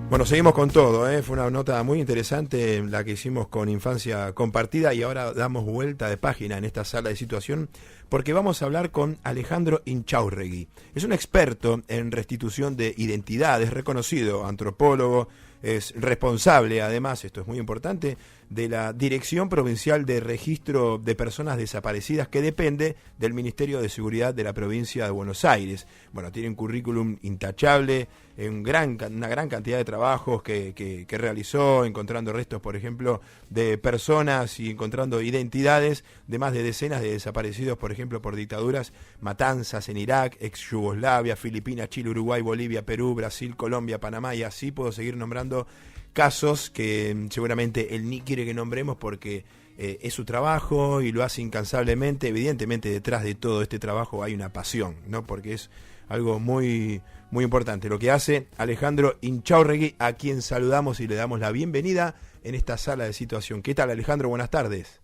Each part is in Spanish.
Bueno, seguimos con todo, ¿eh? Fue una nota muy interesante la que hicimos con Infancia Compartida y ahora damos vuelta de página en esta sala de situación porque vamos a hablar con Alejandro Inchaurregui. Es un experto en restitución de identidades, reconocido antropólogo, es responsable, además, esto es muy importante, de la Dirección Provincial de Registro de Personas Desaparecidas que depende del Ministerio de Seguridad de la provincia de Buenos Aires. Bueno, tiene un currículum intachable, una gran cantidad de trabajos que realizó, encontrando restos, por ejemplo, de personas y encontrando identidades de más de decenas de desaparecidos, por ejemplo, por dictaduras, matanzas en Irak, ex Yugoslavia, Filipinas, Chile, Uruguay, Bolivia, Perú, Brasil, Colombia, Panamá, y así puedo seguir nombrando casos que seguramente él ni quiere que nombremos porque es su trabajo y lo hace incansablemente. Evidentemente detrás de todo este trabajo hay una pasión, ¿no? Porque es algo muy, muy importante lo que hace Alejandro Inchaurregui, a quien saludamos y le damos la bienvenida en esta sala de situación. ¿Qué tal, Alejandro? Buenas tardes.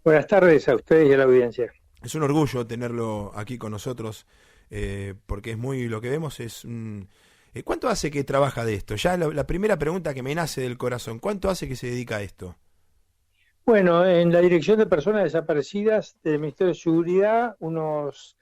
Buenas tardes a ustedes y a la audiencia. Es un orgullo tenerlo aquí con nosotros, porque es muy, lo que vemos es... ¿Cuánto hace que trabaja de esto? Ya la primera pregunta que me nace del corazón, ¿cuánto hace que se dedica a esto? Bueno, en la Dirección de Personas Desaparecidas del Ministerio de Seguridad, unos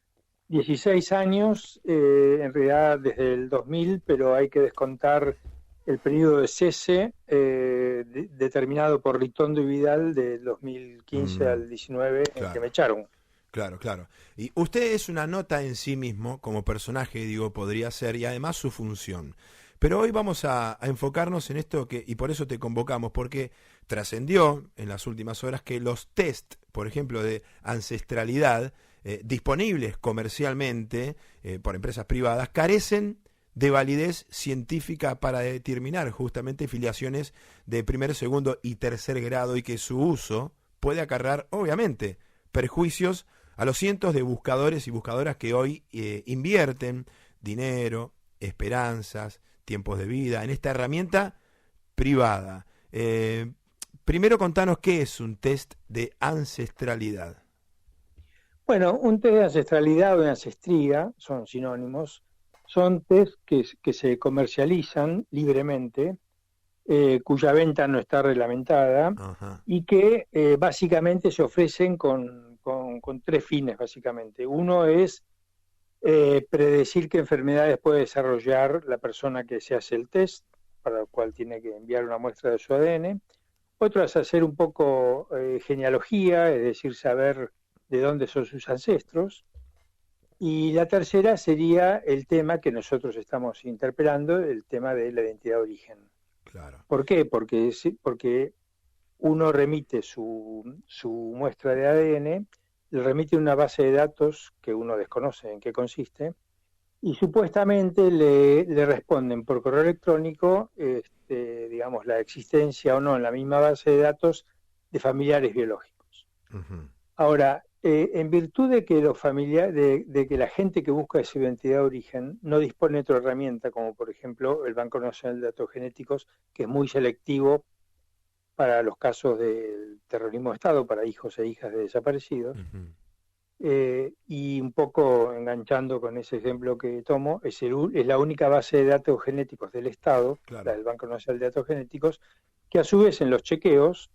16 años, en realidad desde el 2000, pero hay que descontar el periodo de cese determinado por Ritondo y Vidal del 2015 al 19, en que Claro. me echaron. Claro, claro. Y usted es una nota en sí mismo, como personaje, digo, podría ser, y además su función. Pero hoy vamos a enfocarnos en esto y por eso te convocamos, porque trascendió en las últimas horas que los test, por ejemplo, de ancestralidad, disponibles comercialmente por empresas privadas, carecen de validez científica para determinar justamente filiaciones de primer, segundo y tercer grado y que su uso puede acarrear, obviamente, perjuicios a los cientos de buscadores y buscadoras que hoy invierten dinero, esperanzas, tiempos de vida en esta herramienta privada. Primero contanos qué es un test de ancestralidad. Bueno, un test de ancestralidad o de ancestría, son sinónimos, son test que se comercializan libremente, cuya venta no está reglamentada Ajá. y que básicamente se ofrecen con tres fines, básicamente. Uno es predecir qué enfermedades puede desarrollar la persona que se hace el test, para lo cual tiene que enviar una muestra de su ADN. Otro es hacer un poco genealogía, es decir, saber de dónde son sus ancestros. Y la tercera sería el tema que nosotros estamos interpelando, el tema de la identidad de origen. Claro. ¿Por qué? Porque uno remite su muestra de ADN, le remite una base de datos que uno desconoce en qué consiste, y supuestamente le responden por correo electrónico, digamos, la existencia o no en la misma base de datos de familiares biológicos. Uh-huh. Ahora, en virtud de que de que la gente que busca esa identidad de origen no dispone de otra herramienta, como por ejemplo el Banco Nacional de Datos Genéticos, que es muy selectivo para los casos del terrorismo de Estado, para hijos e hijas de desaparecidos, Uh-huh. y un poco enganchando con ese ejemplo que tomo, es la única base de datos genéticos del Estado, la Claro. del Banco Nacional de Datos Genéticos, que a su vez en los chequeos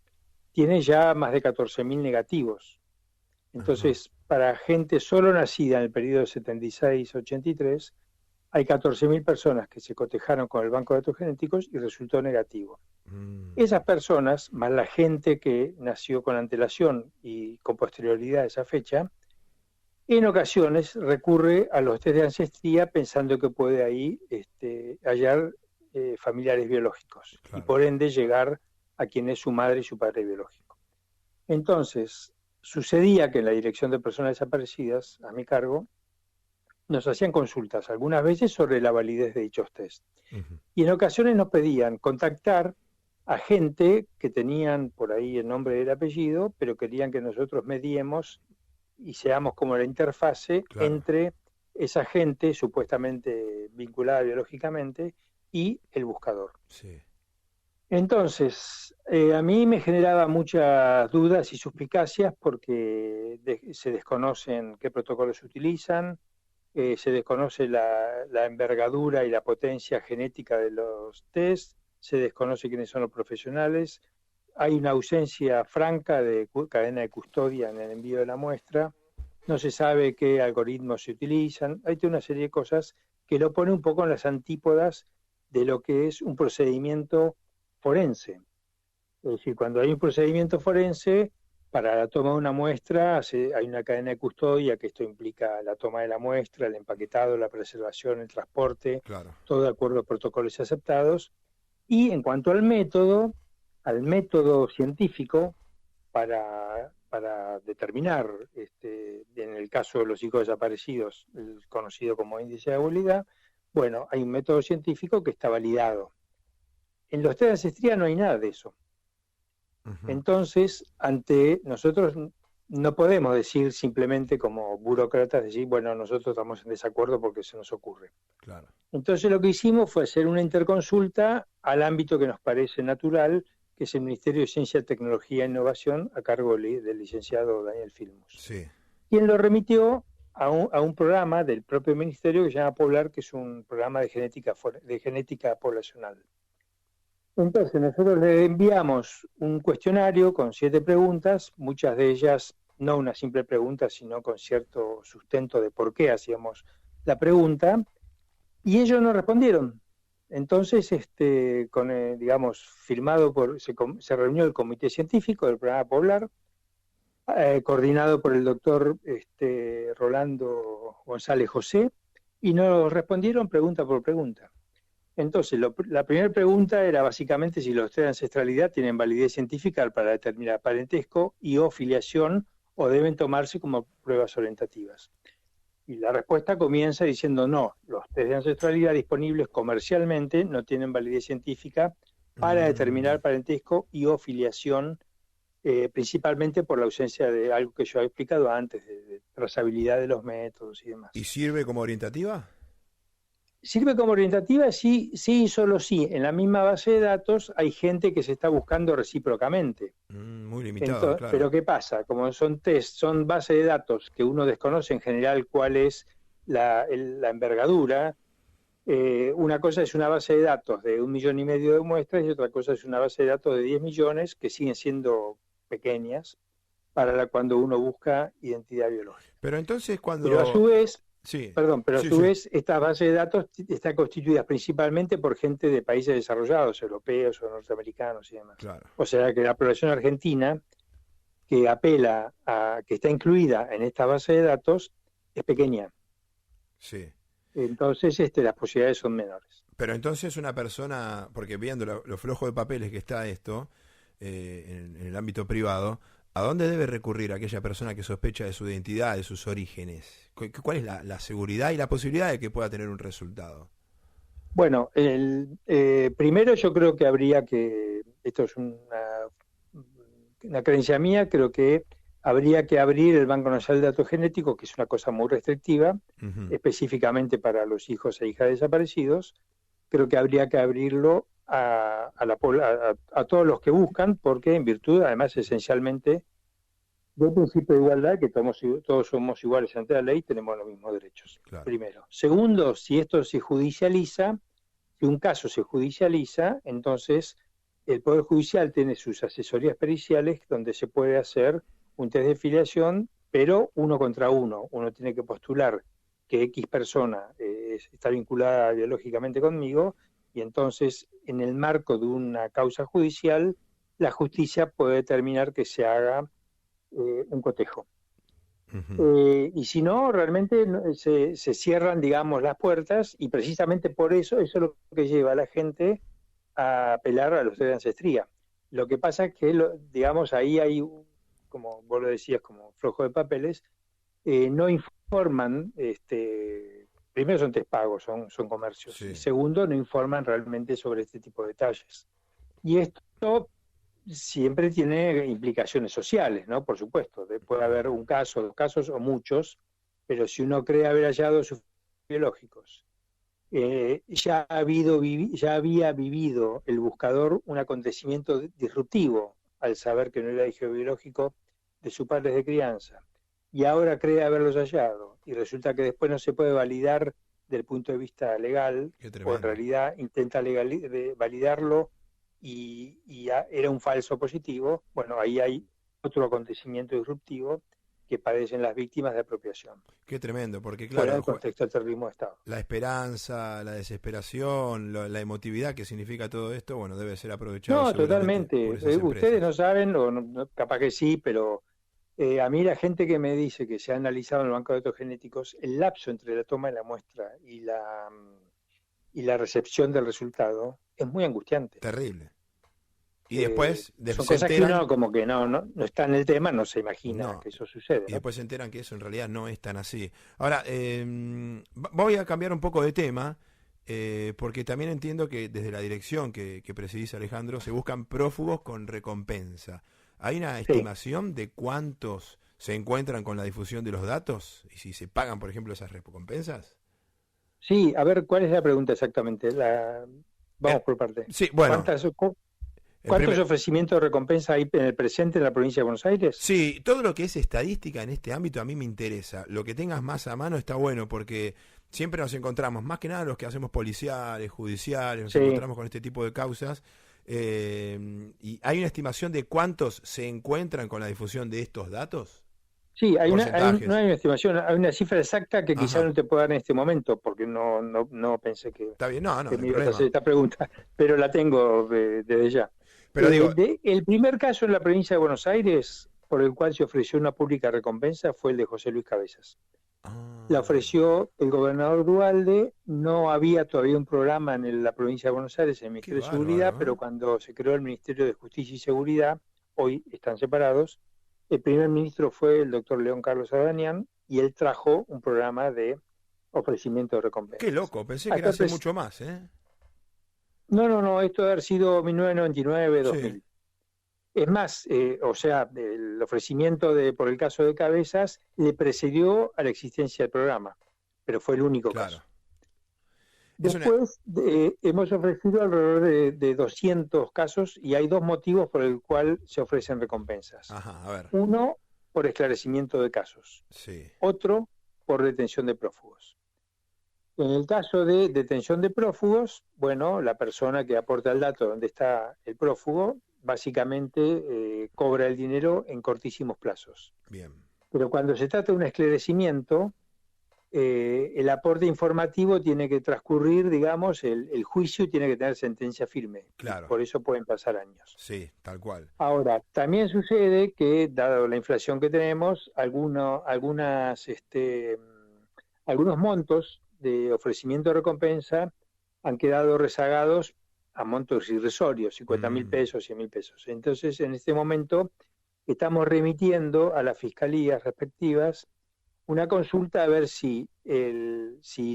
tiene ya más de 14.000 negativos. Ajá. Entonces, para gente solo nacida en el periodo 76-83, hay 14.000 personas que se cotejaron con el Banco de Datos Genéticos y resultó negativo. Mm. Esas personas, más la gente que nació con antelación y con posterioridad a esa fecha, en ocasiones recurre a los test de ancestría pensando que puede ahí hallar familiares biológicos y Claro. por ende llegar a quien es su madre y su padre biológico. Entonces, sucedía que en la Dirección de Personas Desaparecidas, a mi cargo, nos hacían consultas, algunas veces sobre la validez de dichos test. Uh-huh. Y en ocasiones nos pedían contactar a gente que tenían por ahí el nombre y el apellido, pero querían que nosotros mediemos y seamos como la interfase Claro. entre esa gente supuestamente vinculada biológicamente y el buscador. Sí. Entonces, a mí me generaba muchas dudas y suspicacias porque se desconocen qué protocolos se utilizan, se desconoce la envergadura y la potencia genética de los test, se desconoce quiénes son los profesionales, hay una ausencia franca de cadena de custodia en el envío de la muestra, no se sabe qué algoritmos se utilizan, hay toda una serie de cosas que lo pone un poco en las antípodas de lo que es un procedimiento forense. Es decir, cuando hay un procedimiento forense, para la toma de una muestra hay una cadena de custodia, que esto implica la toma de la muestra, el empaquetado, la preservación, el transporte, Claro. todo de acuerdo a protocolos aceptados. Y en cuanto al método científico para determinar, en el caso de los hijos desaparecidos, el conocido como índice de habilidad, bueno, hay un método científico que está validado. En los test de ancestría no hay nada de eso. Entonces, nosotros no podemos decir simplemente como burócratas, decir, bueno, nosotros estamos en desacuerdo porque se nos ocurre. Claro. Entonces lo que hicimos fue hacer una interconsulta al ámbito que nos parece natural, que es el Ministerio de Ciencia, Tecnología e Innovación, a cargo del licenciado Daniel Filmus. Sí. Quien lo remitió a un programa del propio ministerio que se llama Poblar, que es un programa de genética poblacional. Entonces nosotros le enviamos un cuestionario con 7 preguntas, muchas de ellas no una simple pregunta, sino con cierto sustento de por qué hacíamos la pregunta, y ellos no respondieron. Entonces, se reunió el comité científico del programa Poblar, coordinado por el doctor Rolando González José, y nos respondieron pregunta por pregunta. Entonces, la primera pregunta era básicamente si los test de ancestralidad tienen validez científica para determinar parentesco y o filiación, o deben tomarse como pruebas orientativas. Y la respuesta comienza diciendo no, los test de ancestralidad disponibles comercialmente no tienen validez científica para determinar parentesco y o filiación, principalmente por la ausencia de algo que yo he explicado antes, de trazabilidad de los métodos y demás. ¿Y sirve como orientativa? Sirve como orientativa, sí y solo sí. En la misma base de datos hay gente que se está buscando recíprocamente. Muy limitado, Entonces, claro. pero ¿qué pasa? Como son test, son bases de datos que uno desconoce en general cuál es la envergadura. Una cosa es una base de datos de 1,5 millones de muestras y otra cosa es una base de datos de 10 millones que siguen siendo pequeñas para cuando uno busca identidad biológica. Pero entonces cuando... Pero a su vez... Sí. a su vez, esta base de datos está constituida principalmente por gente de países desarrollados, europeos o norteamericanos y demás. Claro. O sea que la población argentina, que que está incluida en esta base de datos, es pequeña. Sí. Entonces, las posibilidades son menores. Pero entonces una persona, porque viendo lo flojo de papeles que está esto, en el ámbito privado, ¿a dónde debe recurrir aquella persona que sospecha de su identidad, de sus orígenes? ¿Cuál es la seguridad y la posibilidad de que pueda tener un resultado? Bueno, primero yo creo que esto es una creencia mía, creo que habría que abrir el Banco Nacional de Datos Genéticos, que es una cosa muy restrictiva, específicamente para los hijos e hijas desaparecidos. Creo que habría que abrirlo a todos los que buscan, porque en virtud, además, esencialmente, del principio de igualdad, que todos somos iguales ante la ley, tenemos los mismos derechos. Claro. Primero. Segundo, si esto se judicializa, si un caso se judicializa, entonces el Poder Judicial tiene sus asesorías periciales donde se puede hacer un test de filiación, pero 1 contra 1. Uno tiene que postular que X persona está vinculada biológicamente conmigo, y entonces, en el marco de una causa judicial, la justicia puede determinar que se haga un cotejo. Y si no, realmente se cierran, digamos, las puertas, y precisamente por eso es lo que lleva a la gente a apelar a los test de ancestría. Lo que pasa es que, digamos, ahí hay, como vos lo decías, como flojo de papeles, no informan, primero son test pagos, son comercios, Sí. y segundo, no informan realmente sobre este tipo de detalles. Y esto siempre tiene implicaciones sociales, ¿no? Por supuesto, puede haber un caso, 2 casos o muchos, pero si uno cree haber hallado sus biológicos, ya había vivido el buscador un acontecimiento disruptivo al saber que no era hijo biológico de sus padres de crianza, y ahora cree haberlos hallado, y resulta que después no se puede validar desde el punto de vista legal, o en realidad intenta validarlo y era un falso positivo, bueno, ahí hay otro acontecimiento disruptivo que padecen las víctimas de apropiación. Qué tremendo, porque claro, fuera del contexto del terrorismo de Estado. La esperanza, la desesperación, la emotividad que significa todo esto, bueno, debe ser aprovechado. No, totalmente. Ustedes no saben, o no, capaz que sí, pero a mí la gente que me dice que se ha analizado en el banco de datos genéticos, el lapso entre la toma de la muestra y la recepción del resultado es muy angustiante. Terrible. Y después son cosas que uno como que no está en el tema, no se imagina que eso sucede. Y después se enteran que eso en realidad no es tan así. Ahora, voy a cambiar un poco de tema, porque también entiendo que desde la dirección que presidís, Alejandro, se buscan prófugos con recompensa. ¿Hay una estimación de cuántos se encuentran con la difusión de los datos? ¿Y si se pagan, por ejemplo, esas recompensas? Sí, a ver, ¿cuál es la pregunta exactamente? Vamos por parte. Sí, bueno. ¿Cuántos ofrecimientos de recompensa hay en el presente en la provincia de Buenos Aires? Sí, todo lo que es estadística en este ámbito a mí me interesa. Lo que tengas más a mano está bueno, porque siempre nos encontramos, más que nada los que hacemos policiales, judiciales, nos encontramos con este tipo de causas. ¿Y hay una estimación de cuántos se encuentran con la difusión de estos datos? Sí, no hay una estimación, hay una cifra exacta que quizás no te puedo dar en este momento, porque no pensé que, está bien, no me ibas a hacer esta pregunta, pero la tengo desde ya. Pero el primer caso en la provincia de Buenos Aires por el cual se ofreció una pública recompensa fue el de José Luis Cabezas. La ofreció el gobernador Duhalde, no había todavía un programa en la provincia de Buenos Aires, en el Ministerio de Seguridad, pero cuando se creó el Ministerio de Justicia y Seguridad, hoy están separados, el primer ministro fue el doctor León Carlos Ardanian y él trajo un programa de ofrecimiento de recompensa. Qué loco, pensé que era hace mucho más, ¿eh? No, esto debe haber sido 1999, 2000. Sí. Es más, el ofrecimiento por el caso de Cabezas le precedió a la existencia del programa, pero fue el único caso. Después hemos ofrecido alrededor de 200 casos y hay dos motivos por el cual se ofrecen recompensas. Ajá, a ver. Uno, por esclarecimiento de casos. Sí. Otro, por detención de prófugos. En el caso de detención de prófugos, bueno, la persona que aporta el dato donde está el prófugo, básicamente cobra el dinero en cortísimos plazos. Bien. Pero cuando se trata de un esclarecimiento, el aporte informativo tiene que transcurrir, digamos, el juicio tiene que tener sentencia firme. Claro. Por eso pueden pasar años. Sí, tal cual. Ahora, también sucede que, dado la inflación que tenemos, algunos montos de ofrecimiento de recompensa han quedado rezagados a montos irrisorios, 50.000 pesos, 100.000 pesos. Entonces, en este momento, estamos remitiendo a las fiscalías respectivas una consulta a ver si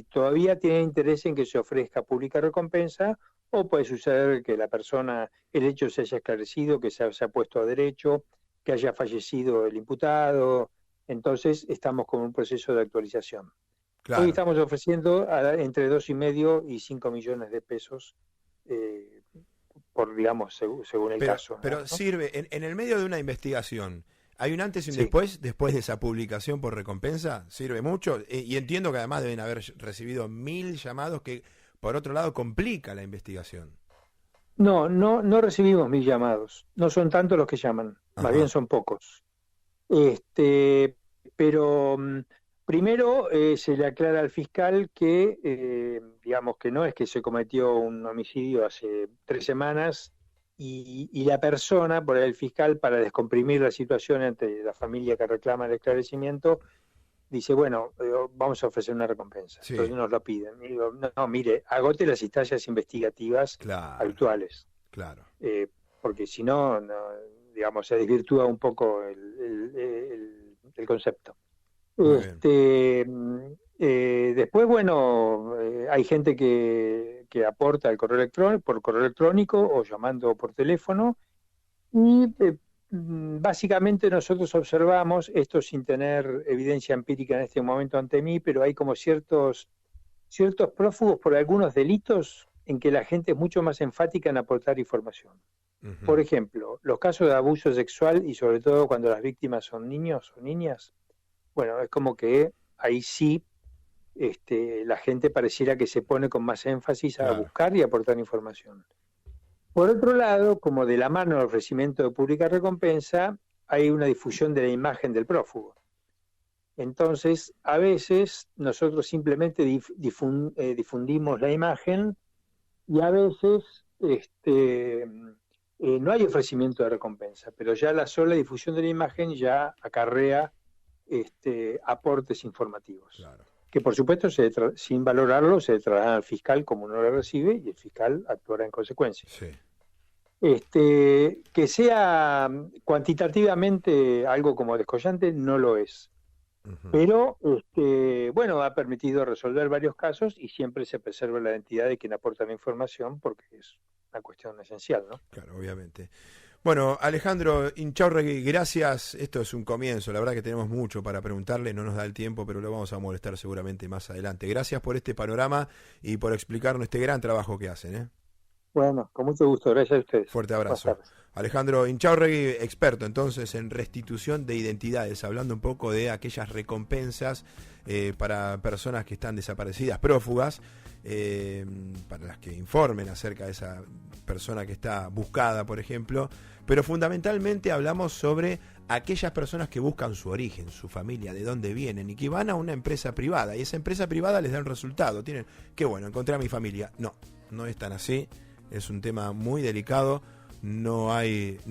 todavía tiene interés en que se ofrezca pública recompensa, o puede suceder que la persona, el hecho se haya esclarecido, que se haya puesto a derecho, que haya fallecido el imputado. Entonces, estamos con un proceso de actualización. Claro. Hoy estamos ofreciendo entre 2,5 y 5 millones de pesos por, digamos, según el caso. Pero ¿no? Sirve, en el medio de una investigación, ¿hay un antes y un después de esa publicación por recompensa? ¿Sirve mucho? Y entiendo que además deben haber recibido 1.000 llamados que, por otro lado, complica la investigación. No recibimos 1.000 llamados. No son tantos los que llaman, más bien son pocos. Pero primero se le aclara al fiscal que, digamos que no es que se cometió un homicidio hace 3 semanas y la persona, por el fiscal, para descomprimir la situación entre la familia que reclama el esclarecimiento, dice, bueno, vamos a ofrecer una recompensa. Sí. Entonces nos lo piden. Y digo, no, mire, agote las instancias investigativas habituales. Claro. Porque si no, digamos, se desvirtúa un poco el concepto. Después, bueno, hay gente que aporta el por correo electrónico o llamando por teléfono y básicamente nosotros observamos, esto sin tener evidencia empírica en este momento ante mí, pero hay como ciertos prófugos por algunos delitos en que la gente es mucho más enfática en aportar información. Uh-huh. Por ejemplo, los casos de abuso sexual y sobre todo cuando las víctimas son niños o niñas, bueno, es como que ahí sí la gente pareciera que se pone con más énfasis a buscar y aportar información. Por otro lado, como de la mano del ofrecimiento de pública recompensa, hay una difusión de la imagen del prófugo. Entonces, a veces nosotros simplemente difundimos la imagen y a veces no hay ofrecimiento de recompensa, pero ya la sola difusión de la imagen ya acarrea aportes informativos. Claro. Que por supuesto, sin valorarlo, se trasladan al fiscal como uno lo recibe y el fiscal actuará en consecuencia. Sí. Que sea cuantitativamente algo como descollante, no lo es. Uh-huh. Pero, bueno, ha permitido resolver varios casos y siempre se preserva la identidad de quien aporta la información porque es una cuestión esencial, ¿no? Claro, obviamente. Bueno, Alejandro Inchaurregui, gracias. Esto es un comienzo. La verdad que tenemos mucho para preguntarle, no nos da el tiempo, pero lo vamos a molestar seguramente más adelante. Gracias por este panorama y por explicarnos este gran trabajo que hacen, ¿eh? Bueno, con mucho gusto. Gracias a ustedes. Fuerte abrazo. Alejandro Inchaurregui, experto entonces en restitución de identidades, hablando un poco de aquellas recompensas para personas que están desaparecidas, prófugas, para las que informen acerca de esa persona que está buscada, por ejemplo, pero fundamentalmente hablamos sobre aquellas personas que buscan su origen, su familia, de dónde vienen y que van a una empresa privada y esa empresa privada les da el resultado. Tienen, qué bueno, encontré a mi familia. No, no es tan así, es un tema muy delicado. No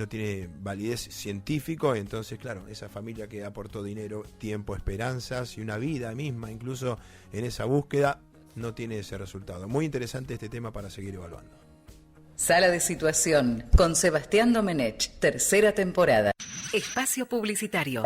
tiene validez científico, entonces claro, esa familia que aportó dinero, tiempo, esperanzas y una vida misma incluso en esa búsqueda, no tiene ese resultado. Muy interesante este tema para seguir evaluando. Sala de Situación con Sebastián Domenech, tercera temporada. Espacio publicitario.